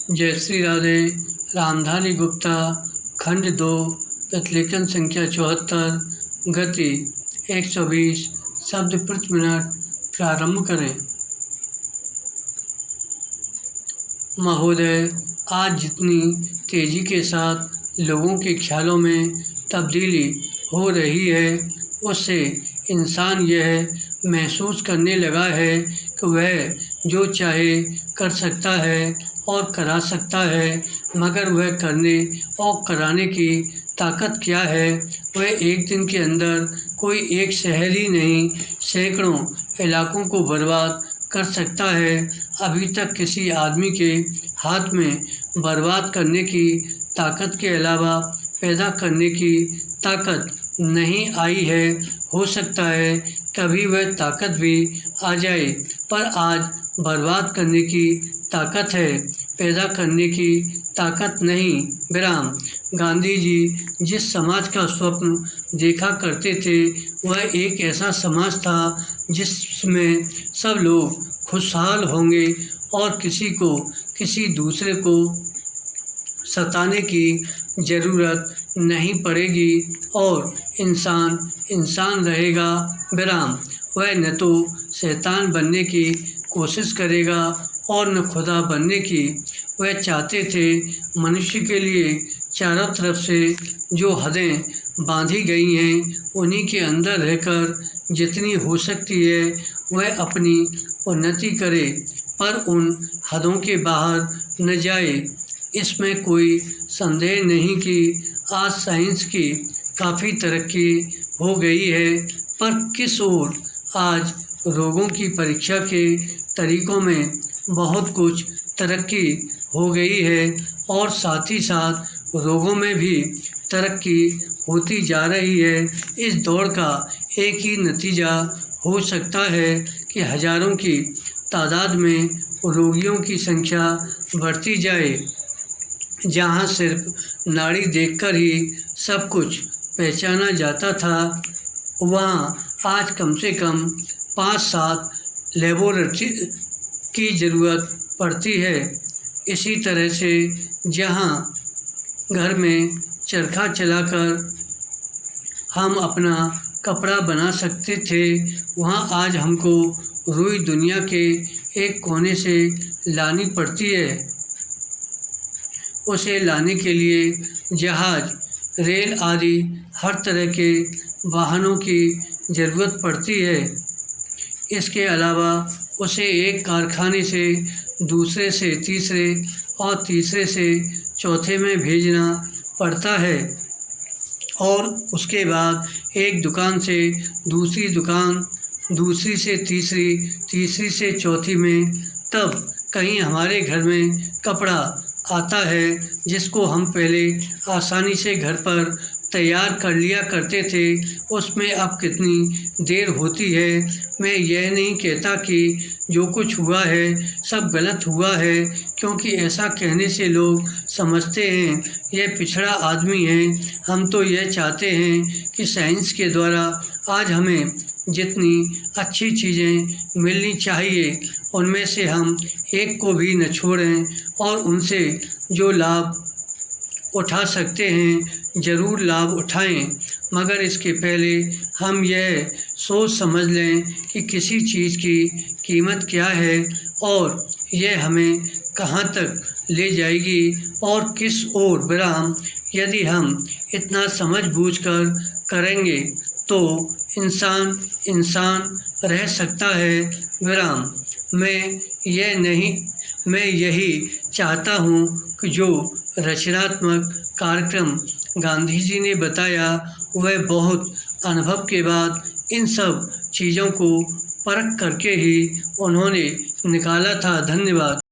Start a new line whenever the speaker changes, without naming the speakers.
जय श्री राधे। रामधारी गुप्ता खंड 2 प्रतिलेखन संख्या 74 गति 120 शब्द प्रति मिनट। प्रारंभ करें। महोदय, आज जितनी तेजी के साथ लोगों के ख्यालों में तब्दीली हो रही है, उससे इंसान यह महसूस करने लगा है कि वह जो चाहे कर सकता है और करा सकता है, मगर वह करने और कराने की ताकत क्या है, वह एक दिन के अंदर कोई एक शहर ही नहीं, सैकड़ों इलाकों को बर्बाद कर सकता है। अभी तक किसी आदमी के हाथ में बर्बाद करने की ताकत के अलावा पैदा करने की ताकत नहीं आई है। हो सकता है कभी वह ताकत भी आ जाए, पर आज बर्बाद करने की ताकत है, पैदा करने की ताकत नहीं। विराम। गांधी जी जिस समाज का स्वप्न देखा करते थे, वह एक ऐसा समाज था जिसमें सब लोग खुशहाल होंगे और किसी को किसी दूसरे को सताने की ज़रूरत नहीं पड़ेगी और इंसान इंसान रहेगा। विराम। वह न तो शैतान बनने की कोशिश करेगा और न खुदा बनने की। वह चाहते थे मनुष्य के लिए चारों तरफ से जो हदें बांधी गई हैं, उन्हीं के अंदर रहकर जितनी हो सकती है वह अपनी उन्नति करे, पर उन हदों के बाहर न जाए। इसमें कोई संदेह नहीं कि आज साइंस की काफ़ी तरक्की हो गई है, पर किस ओर? आज रोगों की परीक्षा के तरीक़ों में बहुत कुछ तरक्की हो गई है और साथ ही साथ रोगों में भी तरक्की होती जा रही है। इस दौड़ का एक ही नतीजा हो सकता है कि हज़ारों की तादाद में रोगियों की संख्या बढ़ती जाए। जहाँ सिर्फ नाड़ी देखकर ही सब कुछ पहचाना जाता था, वहाँ आज कम से कम 5-7 लेबोरेटरी की ज़रूरत पड़ती है। इसी तरह से जहाँ घर में चरखा चलाकर हम अपना कपड़ा बना सकते थे, वहाँ आज हमको रुई दुनिया के एक कोने से लानी पड़ती है। उसे लाने के लिए जहाज, रेल आदि हर तरह के वाहनों की ज़रूरत पड़ती है। इसके अलावा उसे एक कारखाने से दूसरे से तीसरे और तीसरे से चौथे में भेजना पड़ता है और उसके बाद एक दुकान से दूसरी दुकान, दूसरी से तीसरी, तीसरी से चौथी में, तब कहीं हमारे घर में कपड़ा आता है जिसको हम पहले आसानी से घर पर तैयार कर लिया करते थे। उसमें अब कितनी देर होती है। मैं यह नहीं कहता कि जो कुछ हुआ है सब गलत हुआ है, क्योंकि ऐसा कहने से लोग समझते हैं यह पिछड़ा आदमी है। हम तो यह चाहते हैं कि साइंस के द्वारा आज हमें जितनी अच्छी चीज़ें मिलनी चाहिए, उनमें से हम एक को भी न छोड़ें और उनसे जो लाभ उठा सकते हैं ज़रूर लाभ उठाएं। मगर इसके पहले हम यह सोच समझ लें कि किसी चीज़ की कीमत क्या है और यह हमें कहाँ तक ले जाएगी और किस ओर। विराम। यदि हम इतना समझ बूझकर करेंगे तो इंसान इंसान रह सकता है। विराम। मैं यही चाहता हूँ कि जो रचनात्मक कार्यक्रम गांधी जी ने बताया, वह बहुत अनुभव के बाद इन सब चीज़ों को परख करके ही उन्होंने निकाला था। धन्यवाद।